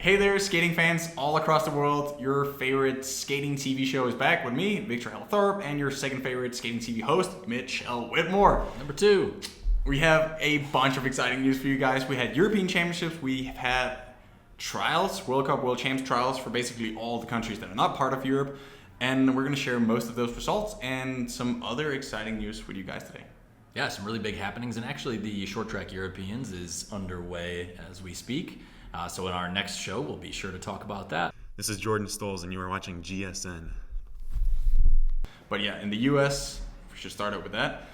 Hey there, skating fans all across the world. Your favorite skating TV show is back with me, Victor Thorpe, and your second favorite skating TV host, Mitch L. Whitmore. Number 2. We have a bunch of exciting news for you guys. We had European Championships. We have had trials, World Cup, World Champs trials for basically all the countries that are not part of Europe. And we're going to share most of those results and some other exciting news with you guys today. Yeah, some really big happenings. And actually, the Short Track Europeans is underway as we speak. So in our next show, we'll be sure to talk about that. This is Jordan Stolz, and you are watching GSN. But yeah, in the U.S., we should start out with that.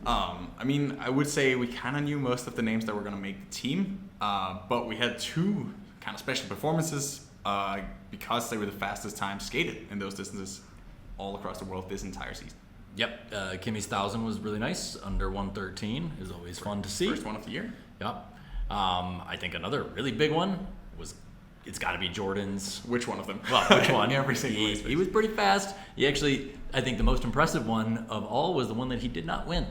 I would say we kind of knew most of the names that were going to make the team, but we had two kind of special performances because they were the fastest time skated in those distances all across the world this entire season. Yep, Kimmy's 1,000 was really nice. Under 113 is always fun to see. First one of the year. Yep. I think another really big one was, it's got to be Jordan's. Which one of them? Well, which one? Every single race. He was pretty fast. He actually, I think the most impressive one of all was the one that he did not win.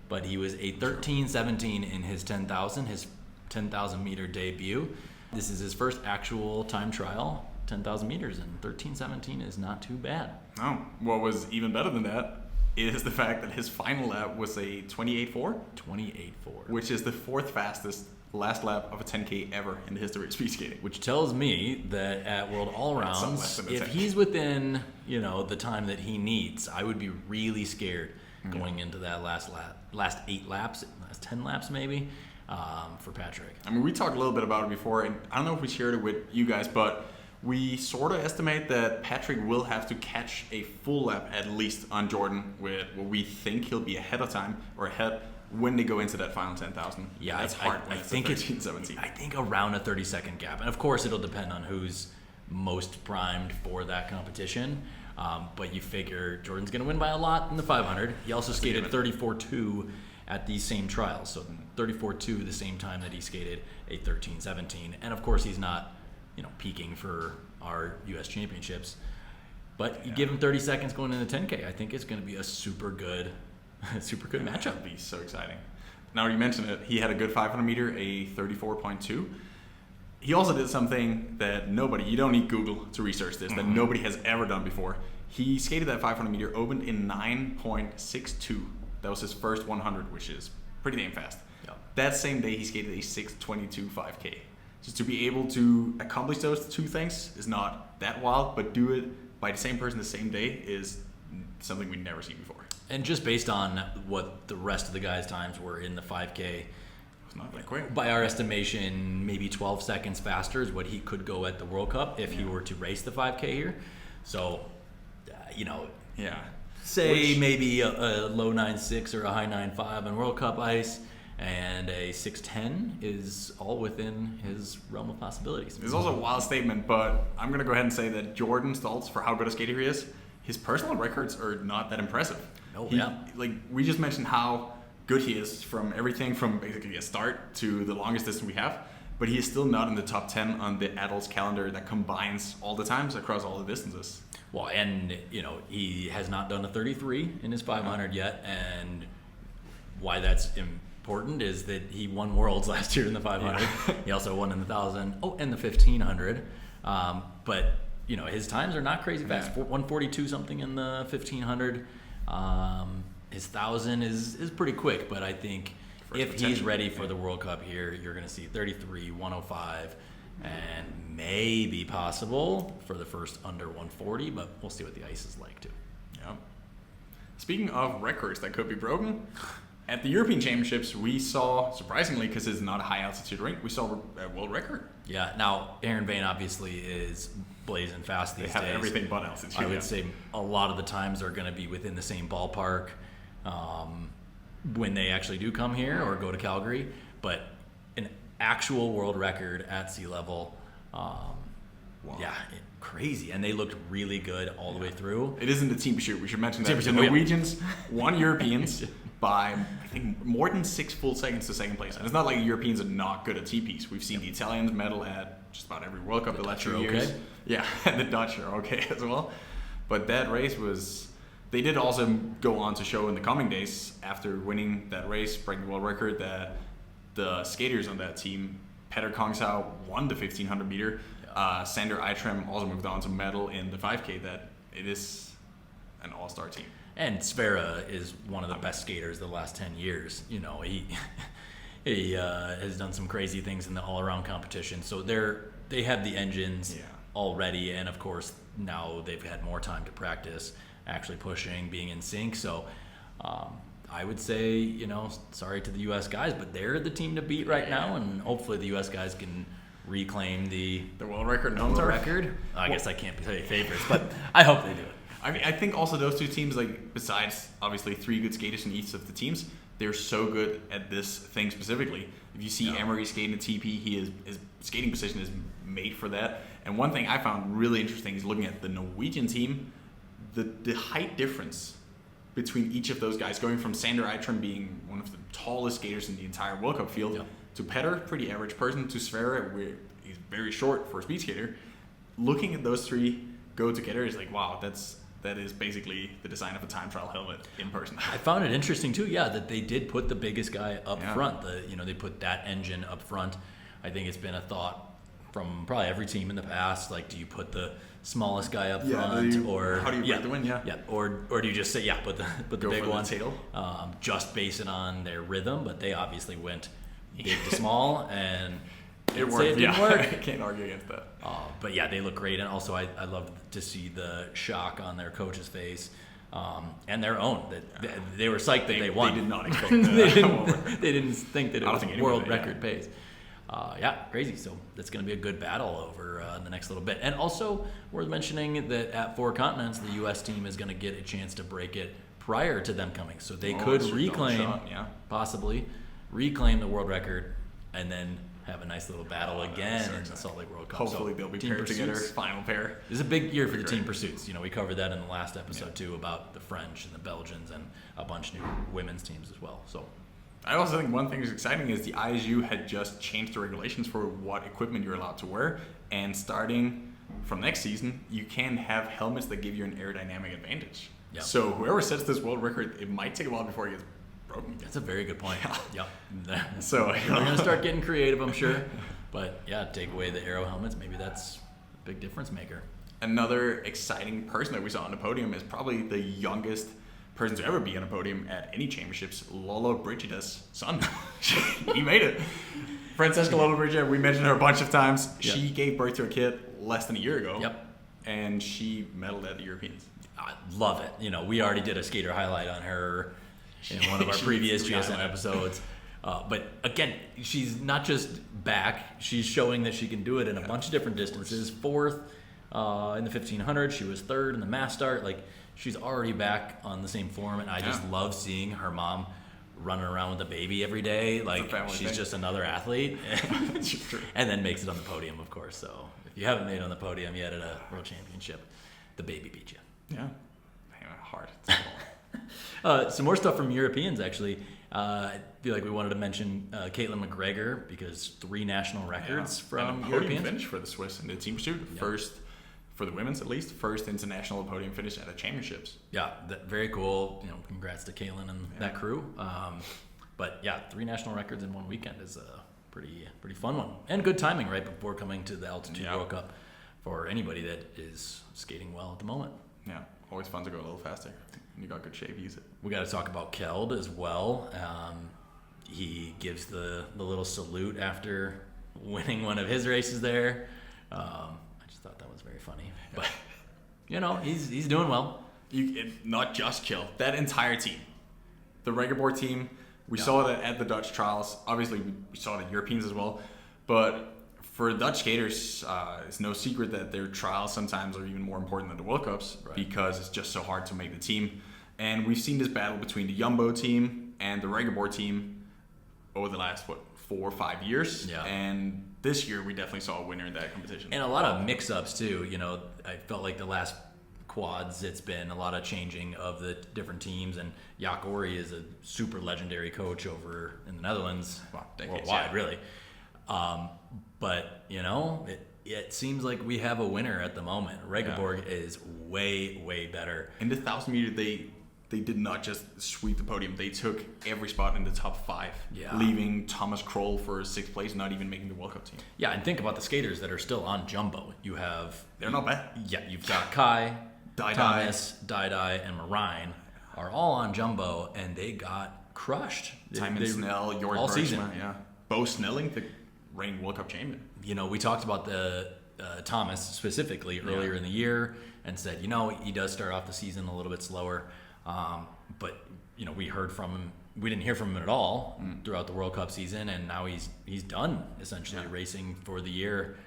But he was a 13:17 in his 10,000, his 10,000 meter debut. This is his first actual time trial, 10,000 meters, and 13:17 is not too bad. No, what was even better than that is the fact that his final lap was a 28.4. 28.4. Which is the fourth fastest last lap of a 10K ever in the history of speed skating. Which tells me that at World All-Rounds, if he's within, the time that he needs, I would be really scared going into that last 8 laps, last 10 laps maybe, for Patrick. We talked a little bit about it before, and I don't know if we shared it with you guys, but we sort of estimate that Patrick will have to catch a full lap at least on Jordan with what we think he'll be ahead of time or ahead when they go into that final 10,000. Yeah, that's hard. I think it's 13:17. I think around a 30-second gap, and of course it'll depend on who's most primed for that competition. But you figure Jordan's going to win by a lot in the 500. He also skated 34.2 at these same trials, so 34.2 the same time that he skated a 13:17, and of course he's not peaking for our U.S. championships. But you give him 30 seconds going into 10K, I think it's going to be a super good matchup. That'd be so exciting. Now you mentioned it, he had a good 500 meter, a 34.2. He also did something that you don't need Google to research this, that nobody has ever done before. He skated that 500 meter, opened in 9.62. That was his first 100, which is pretty damn fast. Yep. That same day, he skated a 6:22 5K. Just to be able to accomplish those two things is not that wild, but do it by the same person the same day is something we've never seen before. And just based on what the rest of the guys' times were in the 5K, It's not that quick. by our estimation, maybe 12 seconds faster is what he could go at the World Cup if he were to race the 5K here. So, say maybe a low 9.6 or a high 9.5 on World Cup ice, and a 6:10 is all within his realm of possibilities. It's also a wild statement, but I'm going to go ahead and say that Jordan Stolz, for how good a skater he is, his personal records are not that impressive. We just mentioned how good he is from everything from basically a start to the longest distance we have, but he is still not in the top 10 on the adults calendar that combines all the times across all the distances. Well, and he has not done a 33 in his 500 yet, and why that's important is that he won Worlds last year in the 500. Yeah. He also won in the 1,000, and the 1,500. But his times are not crazy fast. 142 something in the 1,500. His 1,000 is pretty quick, but I think if he's ready for the World Cup here, you're going to see 33, 105, and maybe possible for the first under 140, but we'll see what the ice is like too. Yeah. Speaking of records that could be broken, at the European Championships, we saw, surprisingly, because it's not a high-altitude rink, we saw a world record. Yeah, now, Aaron Vane obviously is blazing fast these days. They have everything but altitude. I would say a lot of the times are going to be within the same ballpark when they actually do come here or go to Calgary. But an actual world record at sea level, crazy. And they looked really good all the way through. It isn't the team shoot. We should mention that. The Norwegians won Europeans by, I think, more than 6 full seconds to second place. And it's not like Europeans are not good at T-piece. We've seen the Italians medal at just about every World Cup the last 2 years. Okay. Yeah, and the Dutch are okay as well. But that race was... They did also go on to show in the coming days, after winning that race, breaking the world record, that the skaters on that team Petter Kongsau won the 1500 meter. Sander Eitrem also moved on to medal in the 5K. That it is an all-star team. And Sverre is one of the best skaters the last 10 years. You know, he has done some crazy things in the all-around competition. So they have the engines already, and of course now they've had more time to practice, actually pushing, being in sync. So I would say, you know, sorry to the U.S. guys, but they're the team to beat right now, and hopefully the U.S. guys can reclaim the world record. I guess I can't be favorites, but I hope they do it. I mean, I think also those two teams, like, besides obviously 3 good skaters in each of the teams, they're so good at this thing specifically. If you see Emery skating a TP, his skating position is made for that. And one thing I found really interesting is looking at the Norwegian team, the height difference between each of those guys, going from Sander Eitrem being one of the tallest skaters in the entire World Cup field, to Petter, pretty average person, to Sverre, where he's very short for a speed skater. Looking at those 3 go together is like, wow, that is basically the design of a time trial helmet in person. I found it interesting too, that they did put the biggest guy up front. They put that engine up front. I think it's been a thought from probably every team in the past. Like, do you put the smallest guy up front, or how do you break the win? Or do you just say put the big one? Tail. Just base it on their rhythm, but they obviously went big to small, and it worked. It didn't work. I can't argue against that. But they look great, and also I love to see the shock on their coach's face, and their own. That they were psyched that they won. They did not expect that. they didn't think that it was world record pace. Crazy. So that's going to be a good battle over the next little bit. And also worth mentioning that at 4 continents, the U.S. team is going to get a chance to break it prior to them coming. So they could possibly reclaim the world record, and then have a nice little battle again in the Salt Lake World Cup. Hopefully they'll be paired together, final pair. This is a big year for the team pursuits. You know, we covered that in the last episode too, about the French and the Belgians and a bunch of new women's teams as well. So I also think one thing that's exciting is the ISU had just changed the regulations for what equipment you're allowed to wear, and starting from next season, you can have helmets that give you an aerodynamic advantage. Yep. So whoever sets this world record, it might take a while before it gets broken. That's a very good point. So we're going to start getting creative, I'm sure. But take away the aero helmets, maybe that's a big difference maker. Another exciting person that we saw on the podium is probably the youngest person to ever be on a podium at any championships, Lola Brigida's son. He made it. Francesca Lola Brigida, we mentioned her a bunch of times. Yep. She gave birth to a kid less than a year ago. Yep. And she medaled at the Europeans. I love it. You know, we already did a skater highlight on her in one of our previous GSN episodes. But again, she's not just back. She's showing that she can do it in a bunch of different distances. 4th in the 1500. She was 3rd in the mass start. Like, she's already back on the same form, and I just love seeing her mom running around with a baby every day. Like, she's just another athlete. And then makes it on the podium, of course. So if you haven't made it on the podium yet at a world championship, the baby beat you. Yeah. Hard. Some more stuff from Europeans, actually. I feel like we wanted to mention Caitlin McGregor, because 3 national records from Europeans. Finish for the Swiss in the team pursuit. First, for the women's at least, first international podium finish at the championships. Yeah, very cool. You know, congrats to Caitlin and that crew. But 3 national records in one weekend is a pretty fun one, and good timing right before coming to the Altitude World Cup for anybody that is skating well at the moment. Yeah, always fun to go a little faster. You got good shape, use it. We got to talk about Keld as well. He gives the little salute after winning one of his races there. I just thought that was very funny. But, he's doing well. Not just Keld, that entire team. The Regenboard team, we saw that at the Dutch trials. Obviously, we saw it at Europeans as well. But for Dutch skaters, it's no secret that their trials sometimes are even more important than the World Cups, because it's just so hard to make the team. And we've seen this battle between the Jumbo team and the Regenboard team over the last, 4 or 5 years. Yeah. And this year, we definitely saw a winner in that competition. And a lot of mix-ups, too. You know, I felt like the last quads, it's been a lot of changing of the different teams. And Jaak Ori is a super legendary coach over in the Netherlands, worldwide, really. But, it seems like we have a winner at the moment. Regenborg is way, way better. In the 1,000 meter, they did not just sweep the podium. They took every spot in the top 5, Yeah. leaving Thomas Kroll for 6th place, not even making the World Cup team. Yeah, and think about the skaters that are still on Jumbo. You have... They're not bad. Yeah, you've got Kai, Dai Thomas, Dai, and Marine are all on Jumbo, and they got crushed. Timon Snell, Jorg all season. Bergsma, yeah. Bo Snelling, the reigning World Cup champion. You know, we talked about the Thomas specifically earlier in the year and said, you know, he does start off the season a little bit slower. But, you know, we heard from him. We didn't hear from him at all throughout the World Cup season, and now he's done, essentially, racing for the year.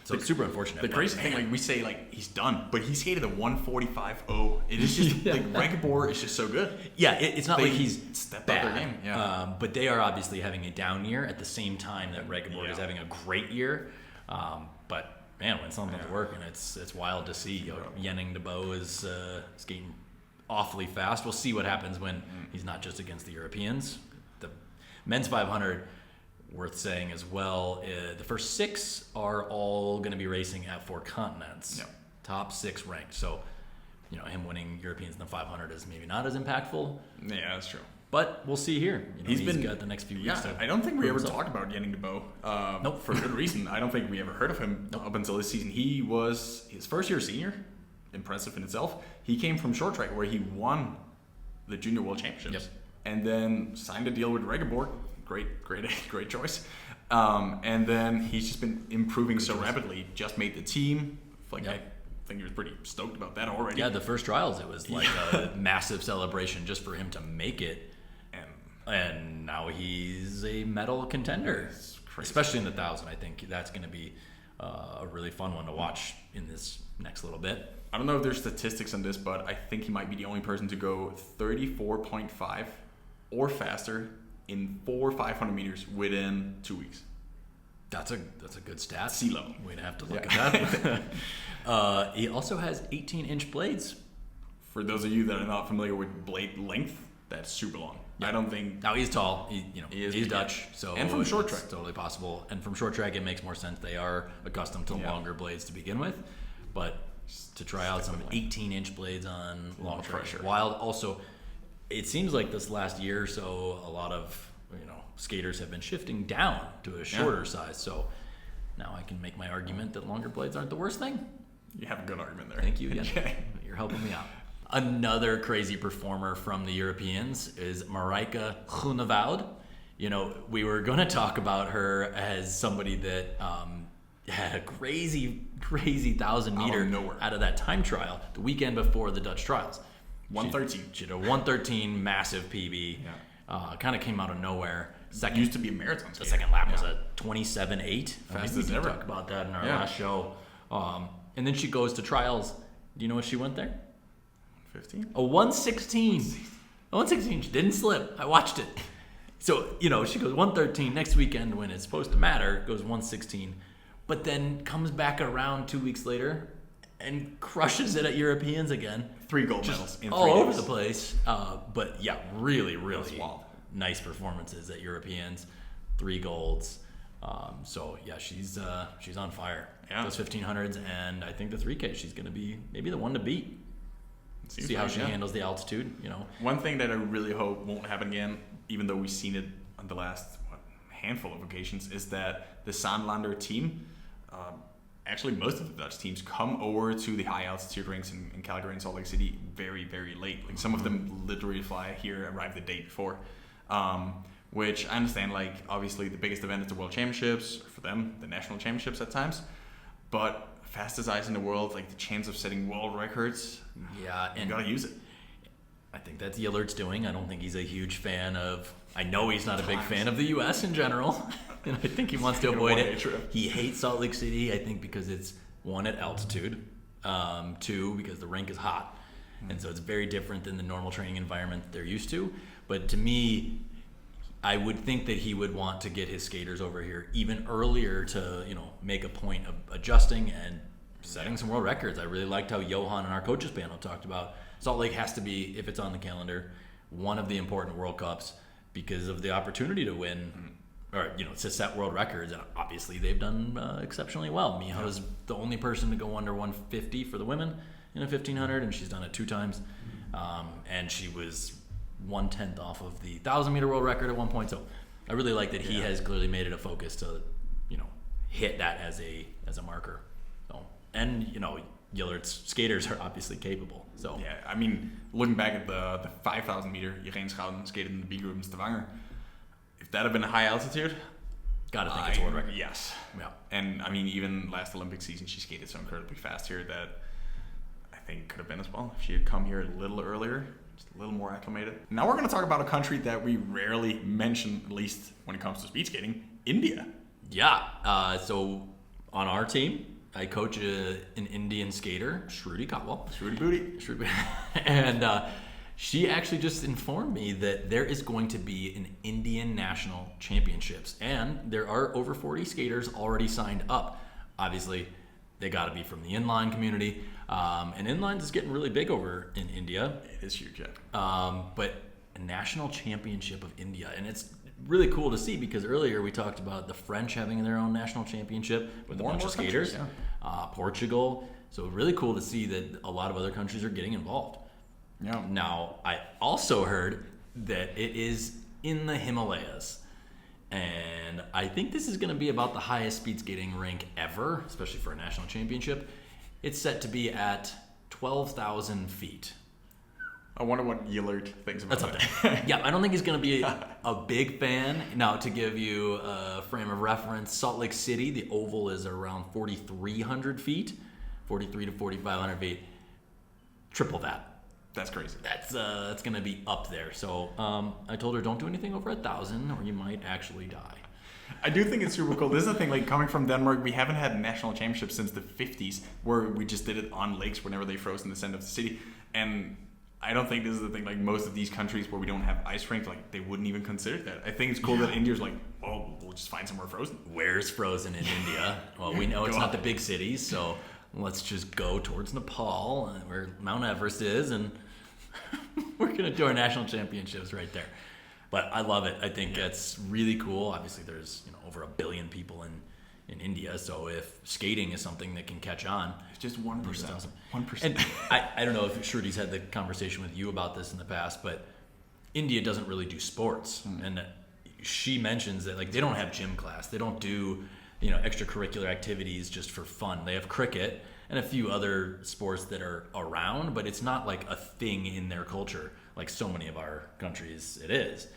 So it's super unfortunate. The crazy thing, like we say, like he's done, but he skated a 1:45.0. It is just like Regabor is just so good. Yeah, it's not like he's stepped bad, up their game. Yeah, but they are obviously having a down year at the same time that Regabor is having a great year. But man, when something's working, it's wild to see. Yenning de Bo is skating awfully fast. We'll see what happens when he's not just against the Europeans. The men's 500. Worth saying as well, the first 6 are all going to be racing at 4 continents. Yep. Top 6 ranked. So, you know, him winning Europeans in the 500 is maybe not as impactful. Yeah, that's true. But we'll see here. You know, he's got the next few weeks. Yeah, I don't think we ever talked about Yenning de Bo. Nope. For good reason. I don't think we ever heard of him up until this season. He was his first year senior. Impressive in itself. He came from short track where he won the Junior World Championships. Yep. And then signed a deal with Regabor. Great choice. And then he's just been improving so rapidly. Just made the team. Like I think he was pretty stoked about that already. Yeah, the first trials, it was like a massive celebration just for him to make it. And now he's a medal contender, especially in the 1,000. I think that's going to be a really fun one to watch in this next little bit. I don't know if there's statistics on this, but I think he might be the only person to go 34.5 or faster in 4 500 meters within 2 weeks. That's a good stat. Sea level. We'd have to look at that. He also has 18-inch blades. For those of you that are not familiar with blade length, that's super long. Yeah. I don't think... Now he's tall. He's Dutch, so and from short track, it's totally possible. And from short track, it makes more sense. They are accustomed to longer blades to begin with, but to try out some 18-inch blades on long track, wild. Also, it seems like this last year or so, a lot of skaters have been shifting down to a shorter size. So now I can make my argument that longer blades aren't the worst thing. You have a good argument there. Thank you. Yeah. You're helping me out. Another crazy performer from the Europeans is Marijke Groenewoud. We were going to talk about her as somebody that had a crazy 1,000 meter out of that time trial the weekend before the Dutch trials. 113. She did a 113 massive PB. Yeah. Kind of came out of nowhere. Second, used to be a marathon skater. The second lap was a 27.8. Fast we as ever. Talk about that in our last show. And then she goes to trials. Do you know what she went there? 15. A 116. A 116. She didn't slip. I watched it. So she goes 113 next weekend when it's supposed to matter. Goes 116, but then comes back around 2 weeks later and crushes it at Europeans again. 3 gold medals in 3 all days. over the place. But yeah, really nice performances at Europeans. 3 golds. So yeah, she's on fire. Yeah. Those 1500s and I think the 3K. She's going to be maybe the one to beat. See how she handles the altitude. One thing that I really hope won't happen again, even though we've seen it on the last handful of occasions, is that the Saarlander team. Actually, most of the Dutch teams come over to the high altitude rinks in Calgary and Salt Lake City very, very late. Like some of them literally arrive the day before, which I understand. Like obviously, the biggest event is the World Championships for them, the national championships at times. But fastest ice in the world, like the chance of setting world records. Yeah, and you gotta use it. I think that's Yillard's doing. I don't think he's a huge fan of. I know he's not a big fan of the U.S. in general, and I think he wants to avoid it. He hates Salt Lake City, I think, because it's 1 at altitude, 2 because the rink is hot, and so it's very different than the normal training environment that they're used to. But to me, I would think that he would want to get his skaters over here even earlier to make a point of adjusting and setting some world records. I really liked how Johan and our coaches panel talked about Salt Lake has to be, if it's on the calendar, one of the important World Cups because of the opportunity to win or to set world records. And obviously they've done exceptionally well. Miha's the only person to go under 150 for the women in a 1500, and she's done it 2 times. and she was 1/10 off of the 1,000-meter world record at one point. So I really like that he has clearly made it a focus to, hit that as a marker. So, and Gillert's skaters are obviously capable. So yeah, I mean, looking back at the 5,000 meter, Irene Schouten skated in the B group in Stavanger. If that had been a high altitude, gotta think it's a world record. Yes. Yeah. And I mean, even last Olympic season, she skated so incredibly fast here that I think could have been as well if she had come here a little earlier, just a little more acclimated. Now we're going to talk about a country that we rarely mention, at least when it comes to speed skating, India. Yeah. So on our team, I coach an Indian skater, Shruti Kotwal. Shruti Booty. And she actually just informed me that there is going to be an Indian National Championships. And there are over 40 skaters already signed up. Obviously, they got to be from the inline community. And inlines is getting really big over in India. It is huge, yeah. But a National Championship of India. And it's really cool to see because earlier we talked about the French having their own national championship with a bunch of skaters. Portugal. So really cool to see that a lot of other countries are getting involved. Yeah. Now, I also heard that it is in the Himalayas. And I think this is going to be about the highest speed skating rink ever, especially for a national championship. It's set to be at 12,000 feet. I wonder what Gillard thinks about That's that. up there. Yeah, I don't think he's going to be a big fan. Now, to give you a frame of reference, Salt Lake City, the oval is around 4,300 feet, 4,300 to 4,500 feet. Triple that. That's crazy. That's going to be up there. So I told her, don't do anything over 1,000 or you might actually die. I do think it's super cool. This is the thing, like coming from Denmark, we haven't had national championships since the 50s where we just did it on lakes whenever they froze in the center of the city. And I don't think this is the thing, like most of these countries where we don't have ice rinks, like they wouldn't even consider that. I think it's cool that India's like, well, we'll just find somewhere frozen. Where's frozen in India? Well, we know it's not the big cities, so let's just go towards Nepal, where Mount Everest is, and we're going to do our national championships right there. But I love it. I think that's really cool. Obviously, there's over 1 billion people in India, so if skating is something that can catch on, it's just 1%. Awesome. 1%. And I don't know if Shruti's had the conversation with you about this in the past, but India doesn't really do sports, and she mentions that like they don't have gym class, they don't do extracurricular activities just for fun. They have cricket and a few other sports that are around, but it's not like a thing in their culture like so many of our countries it is.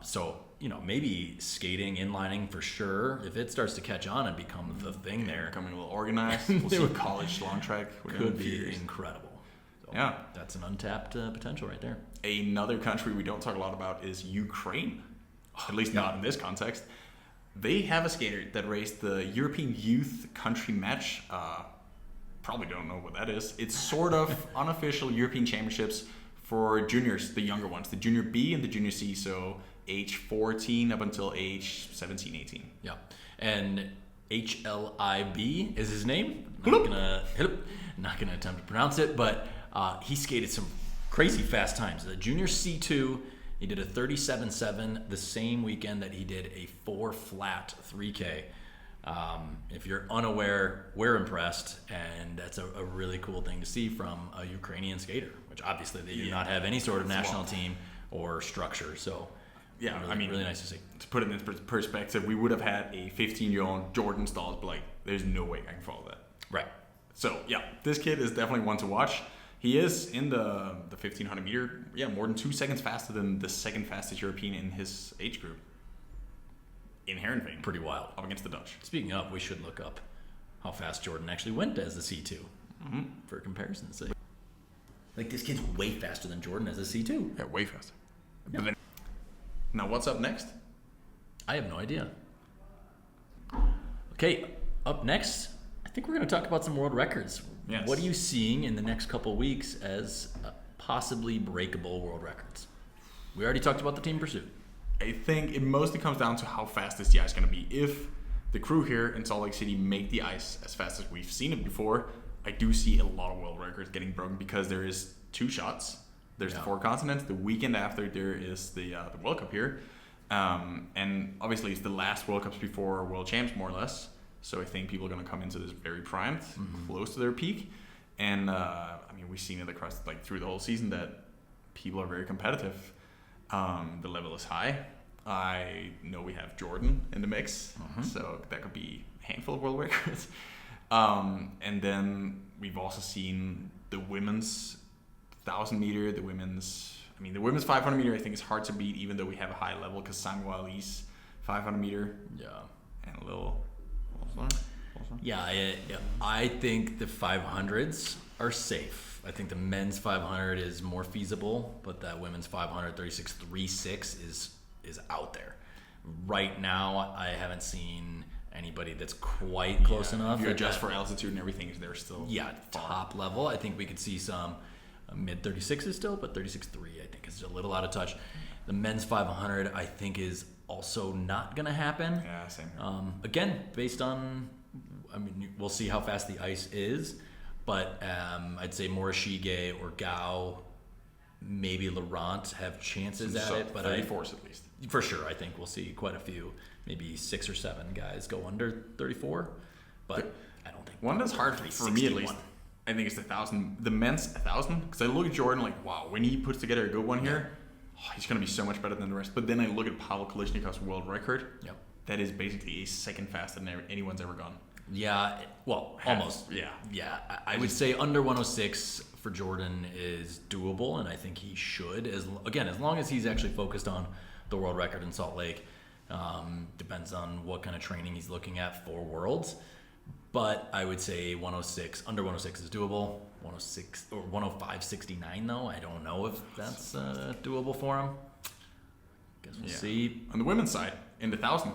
So maybe skating, inlining for sure. If it starts to catch on and become the thing there, Becoming a little organized. We'll see college long track. Could be incredible. So yeah, that's an untapped potential right there. Another country we don't talk a lot about is Ukraine. At least not in this context. They have a skater that raced the European Youth Country Match. Probably don't know what that is. It's sort of unofficial European Championships for juniors, the younger ones, the Junior B and the Junior C, so age 14 up until age 17, 18. Yeah. And HLIB is his name. Not gonna attempt to pronounce it, but he skated some crazy fast times. The Junior C2, he did a 37.7 the same weekend that he did a 4 flat 3K. If you're unaware, we're impressed, and that's a really cool thing to see from a Ukrainian skater, which obviously they do not have any sort of national team or structure. So, yeah, really, really nice to see. To put it in perspective, we would have had a 15-year-old Jordan Stalls, but like, there's no way I can follow that. Right. So, yeah, this kid is definitely one to watch. He is in the 1,500 meter, more than 2 seconds faster than the second fastest European in his age group. In Heerenveen. Pretty wild. Up against the Dutch. Speaking of, we should look up how fast Jordan actually went as a C2 for comparison's sake. Like, this kid's way faster than Jordan as a C2. Yeah, way faster. Yeah. But then, now, what's up next? I have no idea. Okay, up next, I think we're going to talk about some world records. Yes. What are you seeing in the next couple weeks as possibly breakable world records? We already talked about the team pursuit. I think it mostly comes down to how fast is the ice going to be. If the crew here in Salt Lake City make the ice as fast as we've seen it before, I do see a lot of world records getting broken because there is 2 shots. There's the 4 continents. The weekend after, there is the World Cup here. And obviously, it's the last World Cups before World Champs, more or less. So I think people are going to come into this very primed, close to their peak. And we've seen it across through the whole season that people are very competitive. The level is high. I know we have Jordan in the mix, so that could be a handful of world records. And then we've also seen the women's 1,000 meter, the women's 500 meter I think is hard to beat, even though we have a high level, because Sangwa Ali's 500 meter. Yeah. And a little. Yeah, I think the 500s are safe. I think the men's 500 is more feasible, but that women's 500 36.36 is out there. Right now, I haven't seen anybody that's quite close enough. If you adjust for altitude and everything, they're still top level. I think we could see some mid 36s still, but 36.3 I think is a little out of touch. The men's 500 I think is also not going to happen. Yeah, same. Again, based on, we'll see how fast the ice is, but I'd say Morishige or Gao, maybe Laurent have chances at it. But 34s at least. For sure, I think we'll see quite a few, maybe 6 or 7 guys go under 34, but I don't think one that's hard for me at least. I think it's the 1,000, the men's 1,000, because I look at Jordan like, wow, when he puts together a good one here, he's going to be so much better than the rest. But then I look at Pavel Kalishnikov's world record. Yep. That is basically a second faster than anyone's ever gone. Yeah, well, almost. Yeah. Yeah, I would say under 106 for Jordan is doable, and I think he should. As long as he's actually focused on the world record in Salt Lake. Depends on what kind of training he's looking at for Worlds. But I would say 106, under 106 is doable. 106 or 105.69 though, I don't know if that's doable for him. Guess we'll see. On the women's side, in the 1,000,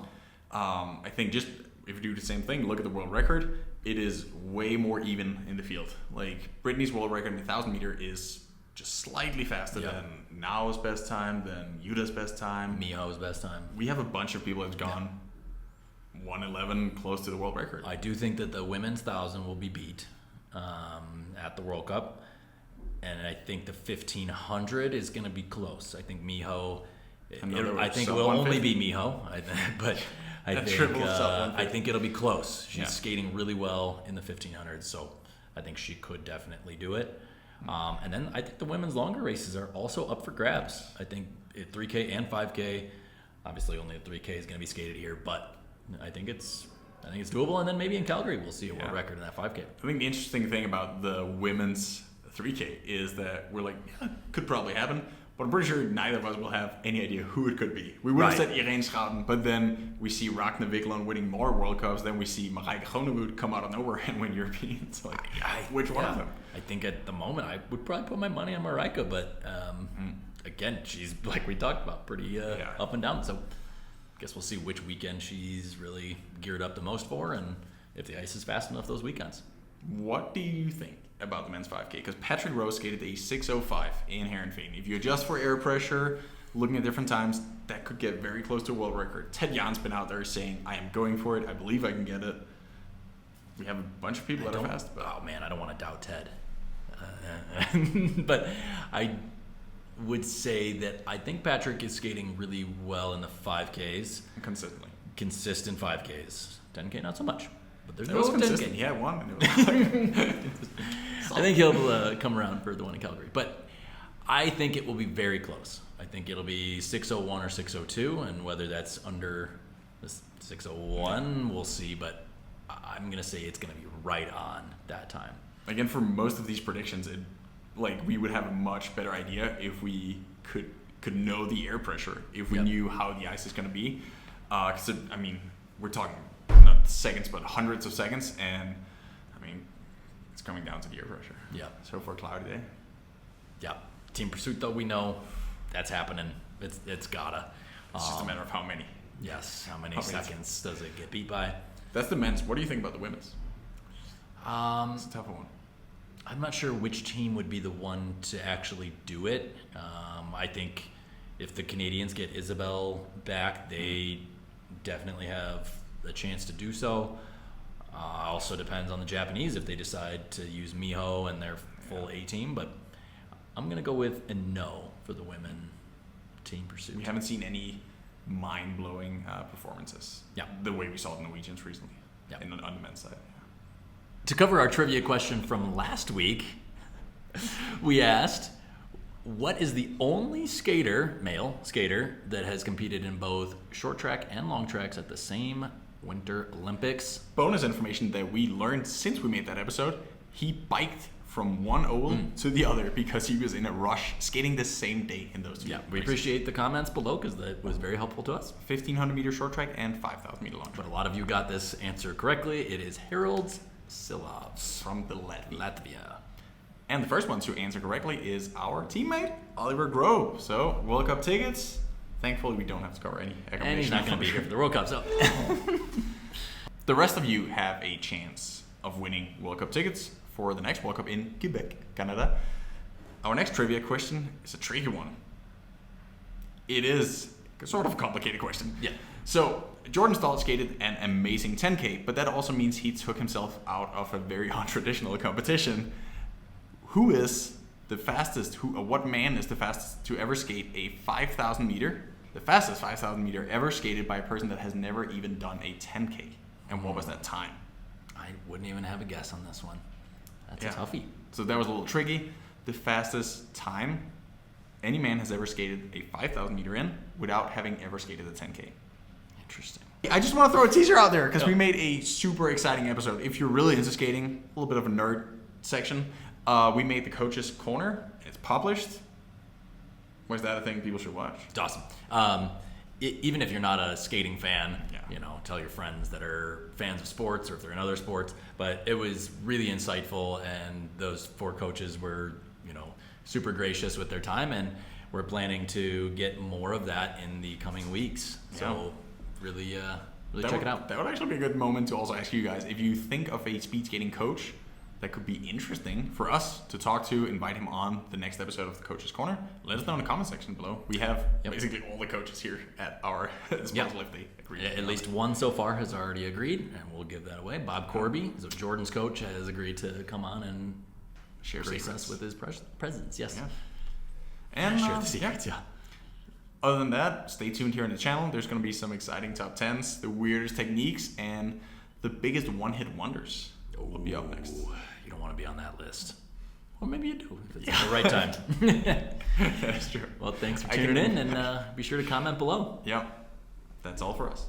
I think just if you do the same thing, look at the world record, it is way more even in the field. Like Brittany's world record in the 1,000 meter is just slightly faster than Nao's best time, than Yuta's best time, Miho's best time. We have a bunch of people that's gone 1:11 close to the world record. I do think that the women's 1,000 will be beat at the World Cup, and I think the 1,500 is going to be close. I think Miho. I think it will only be Miho, but I think it'll be close. She's skating really well in the 1,500, so I think she could definitely do it. And then I think the women's longer races are also up for grabs. I think 3K and 5K. Obviously, only the 3K is going to be skated here, but I think it's doable. And then maybe in Calgary we'll see a world record in that 5K. I think the interesting thing about the women's 3K is that we're like, could probably happen, but I'm pretty sure neither of us will have any idea who it could be. We would have said Irene Schouten, but then we see Ragnar Wiklund winning more World Cups. Then we see Marijke Groenewoud come out of nowhere and win Europeans. Like, which one of them? I think at the moment I would probably put my money on Marijke, but again, she's, like we talked about, pretty up and down. So I guess we'll see which weekend she's really geared up the most for, and if the ice is fast enough those weekends. What do you think about the men's 5K? Because Patrick Rowe skated a 6:05 in Heerenveen. If you adjust for air pressure, looking at different times, that could get very close to a world record. Ted Jan's been out there saying, I am going for it. I believe I can get it. We have a bunch of people that are fast. But. Oh, man, I don't want to doubt Ted. But I would say that I think Patrick is skating really well in the 5Ks. Consistently. Consistent 5Ks. 10K, not so much. But there's no 10K. Yeah, one. I think he'll come around for the one in Calgary. But I think it will be very close. I think it'll be 6:01 or 6:02, and whether that's under 6:01, we'll see. But I'm going to say it's going to be right on that time. Again, for most of these predictions, we would have a much better idea if we could know the air pressure, if we knew how the ice is going to be. Because, we're talking not seconds, but hundreds of seconds, and, it's coming down to the air pressure. Yeah. So for a cloudy day. Yeah. Team pursuit, though, we know that's happening. It's gotta. It's just a matter of how many. Yes. How many seconds does it get beat by? That's the men's. What do you think about the women's? It's a tough one. I'm not sure which team would be the one to actually do it. I think if the Canadians get Isabel back, they definitely have a chance to do so. Also depends on the Japanese if they decide to use Miho and their full A team, but I'm going to go with a no for the women team pursuit. We haven't seen any mind-blowing performances. Yeah. The way we saw the Norwegians recently. Yeah. On the men's side. To cover our trivia question from last week, we asked, what is the only male skater, that has competed in both short track and long tracks at the same Winter Olympics? Bonus information that we learned since we made that episode, he biked from one oval to the other because he was in a rush skating the same day in those two. Yeah, we appreciate the comments below because that was very helpful to us. 1,500 meter short track and 5,000 meter long track. But a lot of you got this answer correctly. It is Harold Silovs From the Latvia. And the first one to answer correctly is our teammate, Oliver Grove. So, World Cup tickets. Thankfully, we don't have to cover any accommodation. And he's not going to be here for the World Cup, so. The rest of you have a chance of winning World Cup tickets for the next World Cup in Quebec, Canada. Our next trivia question is a tricky one. It is sort of a complicated question. Yeah. So, Jordan Stoltz skated an amazing 10K, but that also means he took himself out of a very untraditional competition. Who is the fastest, what man is the fastest to ever skate a 5,000 meter, the fastest 5,000 meter ever skated by a person that has never even done a 10K? And what was that time? I wouldn't even have a guess on this one. That's a toughie. So that was a little tricky. The fastest time any man has ever skated a 5,000 meter in without having ever skated a 10K. Interesting. I just want to throw a teaser out there because we made a super exciting episode. If you're really into skating, a little bit of a nerd section, we made the Coach's Corner. It's published. Was that a thing people should watch? It's awesome. Even if you're not a skating fan, tell your friends that are fans of sports or if they're in other sports. But it was really insightful, and those 4 coaches were, super gracious with their time, and we're planning to get more of that in the coming weeks. So really check it out. That would actually be a good moment to also ask you guys, if you think of a speed skating coach that could be interesting for us to talk to, invite him on the next episode of the Coach's Corner, let us know in the comment section below. We have basically all the coaches here at our disposal if they agree. Yeah, at least one so far has already agreed, and we'll give that away. Bob Corby, so Jordan's coach, has agreed to come on and share us with his presence. Yes. Yeah. And share the secrets, Other than that, stay tuned here on the channel. There's going to be some exciting top 10s, the weirdest techniques, and the biggest one-hit wonders will be up next. You don't want to be on that list. Well, maybe you do. If it's at the right time. That's true. Well, thanks for tuning in, and be sure to comment below. Yeah. That's all for us.